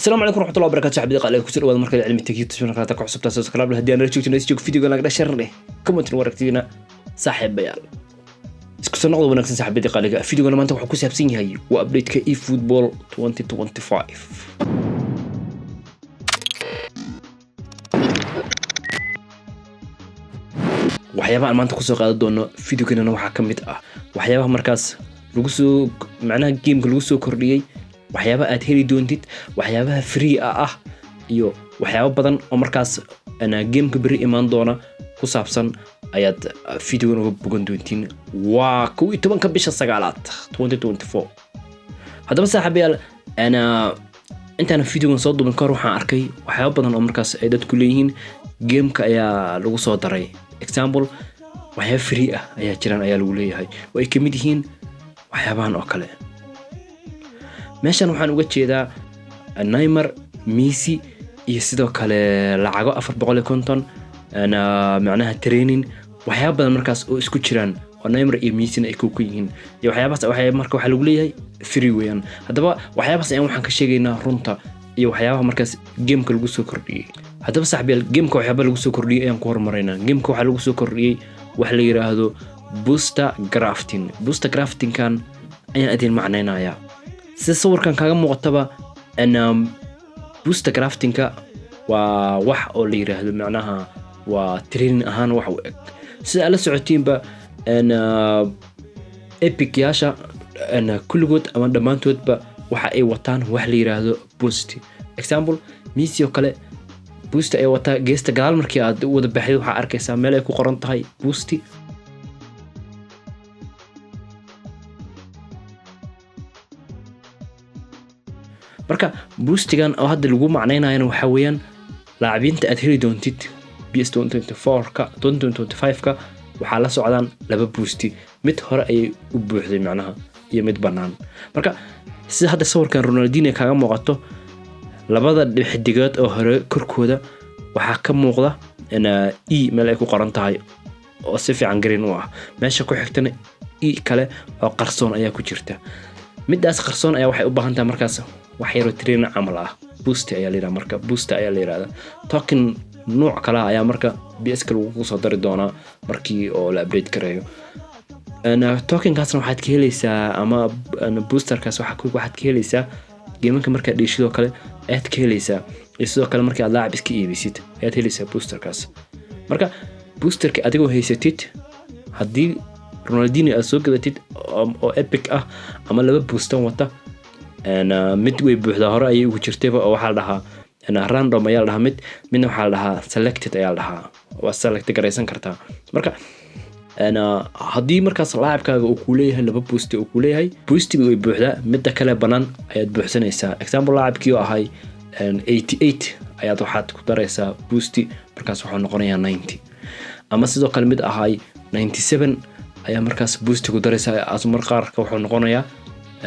السلام عليكم ورحمة الله وبركاته. صاحبي قال لك كسر وهذا مركز علم التكييف تشوفنا قناتك وحسبتها سبسكرايب له هدينا رجوك نسيجوك فيديو قال لك شر له كومنت وركتينا صاحب بيال isku soo noqdo wanaagsan saaxiibadii qaaliga fiidiyogana maanta waxa ku saabsan yahay waa update-ka eFootball 2025 waxyaabaha maanta ku soo qaadan doono fiidiyogana waxa kamid ah waxyaabaha markaas lagu soo macnaha game-ka lagu soo kordhiyay waxyaabaha aad heli doontid waxyaabaha free ah iyo waxyaabo badan oo markaas ana game-ka bari imaan doona ku saabsan ayaad fiidiyogana uga bogan doontiin waa 12 bisha 9aad 2024 hadaba saaxiibayaal ana intaan fiidiyogana soo duubin kor waxaan arkay waxyaabo badan oo markaas ay dadku leeyihiin game-ka ayaa lagu soo daray example waxyaabo free ah ayaa jiraan ayaa lagu leeyahay oo ay kamid yihiin waxyaabahan oo kale meeshan waxaan uga jeedaa Neymar, Messi iyo sidoo kale lacago 450 ana macnaha training waxyaabo badan markaas oo isku jiraan oo Neymar iyo Messi ay ku yihiin iyo waxyaabaha marka waxa lagu leeyahay free weeyaan hadaba waxyaabahaas ayaan waxaan ka sheegaynaa runta iyo waxyaabaha markaas game-ka lagu soo kordhiyay hadaba saaxiibayaal game-ka waxyaabaha lagu soo kordhiyay ayaan ku hormaraynaa game-ka waxa lagu soo kordhiyay wax la yiraahdo booster grafting kan ayaan idin macnaynayaa si sawirkan kaga muuqataba ana booster grafting-ka waa wax oo la yiraahdo macnaha waa training ahaan wax u eg sida la socotiinba ana epic yaasha ana kulligood ama dhamaantoodba waxa ay wataan wax la yiraahdo boost example Messi oo kale boost ay wataa geesta gadaal markii aad u wada baxday waxa arkaysaa meel ay ku qoran tahay boost marka boostigan oo hadda lagu macnaynayna waxa weeyaan laacibiinta aad heli doontid PS 2024 ka 2025 ka waxa la socdaan laba boosti mid hore ay u buuxday macnaha iyo mid banaan marka sida hadda sawirkan Ronaldinho kaga muuqato labada xidigood oo hore korkooda waxa ka muuqda in meel ay ku qoran tahay oo si fiican green u ah meesha ku xigtana kale oo qarsoon ayaa ku jirta midaas qarsoon ayaa waxay u baahan tahay markaas wax yar oo trainer amal ah boost ayaa la yiraahdaa marka boost ayaa la yiraahdaa token nooc kale ayaa marka PS-ka lagu soo dari doonaa markii oo la update gareeyo ana token-kaasna waxaad ka helaysaa ama booster-kaas waxaad ka helaysaa game-ka marka dhishidoo kale aad ka helaysaa sidoo kale markii aad laacib iska iibisid ayaad helaysaa booster-kaas marka booster-ka adigoo haysatid haddii Ronaldinho aad soo gadatid oo epic ah ama laba booster wata ana mid way buuxda hore ayay ugu jirtayba oo waxa la dhahaa ana random ayaa la dhahaa midna waxa la dhahaa selected ayaa la dhahaa waa select garaysan kartaa marka ana haddii markaas laacibkaaga uu ku leeyahay laba boost uu ku leeyahay boost way buuxda midda kale banaan ayaad buuxsanaysaa example laacibkii oo ahay 88 ayaad waxaad ku daraysaa boost markaas wuxuu noqonayaa 90 ama sidoo kale mid ahay 97 ayaa markaas boost ku daraysaa asmar qaarka wuxuu noqonayaa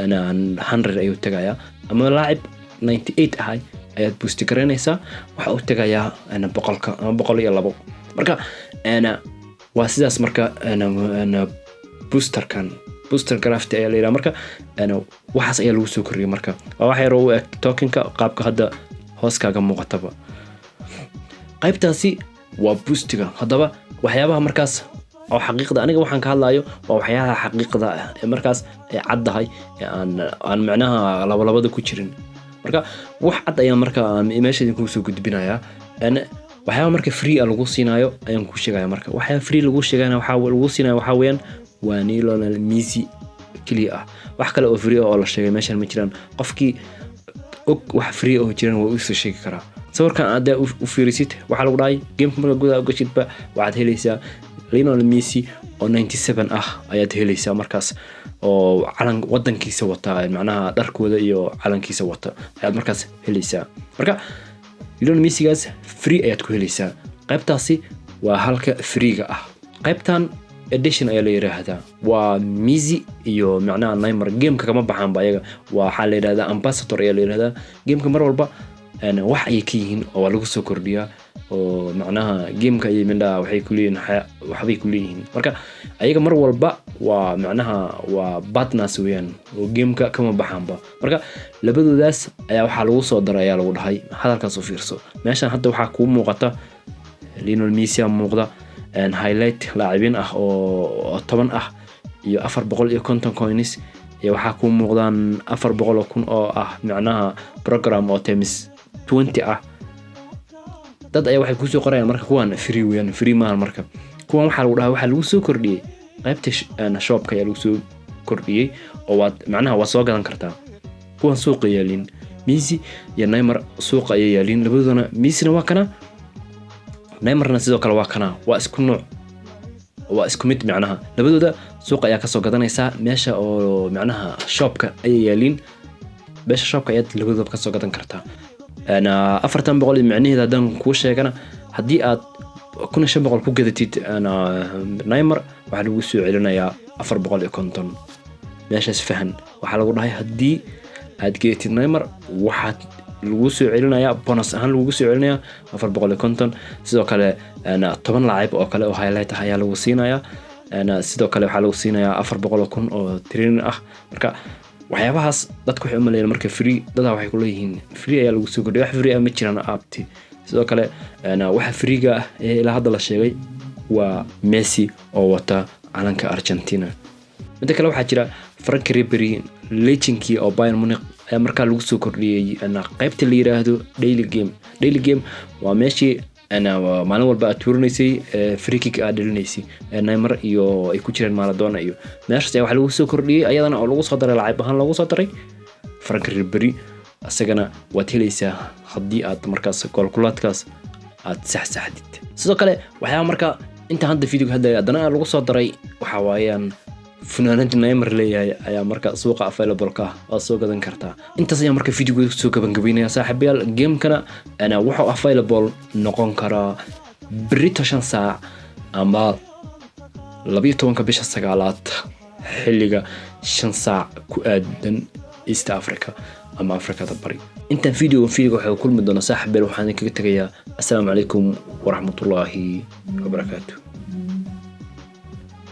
ana 100 ayuu tagayaa ama laacib 98 ahay ayaad boost gareynaysaa waxa uu tagayaa ana 100 ama 102 marka ana waa sidaas marka ana booster graft ayaa la yiraahdaa marka ana waxaas ayaa lagu soo kordhiyay marka waa wax yar oo token-ka qaabka hadda hoos kaaga muuqataba qaybtaasi waa boostiga hadaba waxyaabaha markaas oo xaqiiqda aniga waxaan ka hadlayo waa waxyaabaha xaqiiqda ah ee markaas ay caddahay aan macnaha labada ku jirin marka wax cad ayaan marka meesha ku soo gudbinayaa ana waxyaabo marka free lagu siinayo ayaan ku sheegayaa marka waxyaabo free lagu sheegana waxa lagu siinayo waxa weeyaan waa Lionel Messi kaliya ah wax kale oo free oo la sheegay meeshan ma jiraan qofkii wax free oo jiraan waa uu soo sheegi karaa sawirkan aad u fiirisid waxa lagu dhahay game-ka marka gudaha uga jidba waxaad helaysaa Lionel Messi oo 97 ah ayaad helaysaa markaas oo calan wadankiisa wata macnaha dharkooda iyo calankiisa wata ayaad markaas helaysaa marka Lionel Messi-gaas free ayaad ku helaysaa qaybtaasi waa halka free-ga ah qaybtan edition ayaa la yiraahdaa waa Messi iyo macnaha Neymar game-ka kama baxaan ba ayaga waxa la yiraahdaa ambassador ayaa la yiraahdaa game-ka mar walba ana wax ay ka yihiin oo lagu soo kordhiyaa oo macnaha gameka ay mindha waxay ku leeyihiin waxbay ku leeyihiin marka ayaga mar walba waa macnaha waa partners weeyaan oo gameka kama baxaanba marka labadoodaas ayaa waxa lagu soo daray ayaa lagu dhahay hadalkaas u fiirso meeshan hadda waxa ku muuqata Lionel Messi muuqda highlight laacibin ah oo 10 ah iyo 450 coins iyo waxa ku muuqdaan 400,000 oo ah macnaha program oo times 20 ah dad ay waxay ku soo qorayaan marka kuwan free weeyaan free ma marka kuwan waxa lagu dhahay waxa lagu soo kordhiyay qaybta shopka ayaa lagu soo kordhiyay oo waad macnaha waa soo gadan kartaa kuwan suuqa yaalin Messi iyo Neymar suuqa ay yaalin labadoodana Messi waa kana Neymarna sidoo kale waa kana waa isku nooc waa isku mid macnaha labadooda suuqa ayaa ka soo gadanaysa meesha oo macnaha shopka ay yaalin beesha shopka ayaa labadooda ka soo gadan kartaa أنا أفرتن بقول معنيه هذا دم كوش كنا هدي كنا شبقول كوجدتيت أنا نايمر وحلو وسوي علينا يا أفر بقول كنتن ماشي اسفهن وحلو والله هدي هديت نايمر واحد الوسوي علينا يا بونس هن الوسوي علينا أفر بقول كنتن سيدو كله أنا طبعا لاعب أو كله هايلايت هيا الوسينا يا أنا سيدو كله حلو وسينا يا أفر بقول كون أو ترين مركا waxyaabahaas dadku waxay u maleeyeen marka free dada waxay ku leeyihiin free ayaa lagu soo kordhiyay wax free ma jiraan aabti sidoo kale waxa freega ah ee ilaa hadda la sheegay waa Messi oo wata calanka Argentina mid kale waxa jira Frank Ribery legendkii oo Bayern Munich ayaa markaa lagu soo kordhiyay qaybta la yiraahdo daily game waa meeshii أنا maalin walba aad tuurnaysay free kick aad dhilinaysay Neymar iyo ay ku jireen Maradona iyo meeshaas waxa lagu soo kordhiyay ayadana oo lagu soo daray laacib ahaan lagu soo daray Frank Ribery asagana waad helaysaa haddii aad markaas kalkulaadkaas aad saxdid sidoo kale waxaa marka inta hadda video hadda adana lagu soo daray waxa waayaan funaanad Neymar leeyahay ayaa marka suuqa available ka oo soo gadan kartaa intaas ayaa marka video soo gabagabeynaya saaxiibayaal gamekana ana waxa available noqon kara Brito 5 saac ama 12 bisha 9aad xilliga 5 saac ku aadan East Africa ama Afrikada bari inta video waxa kulmi doona saaxiibayaal waxaan kaga tagayaa assalaamu calaykum wa rahmatullaahi wa barakaatuh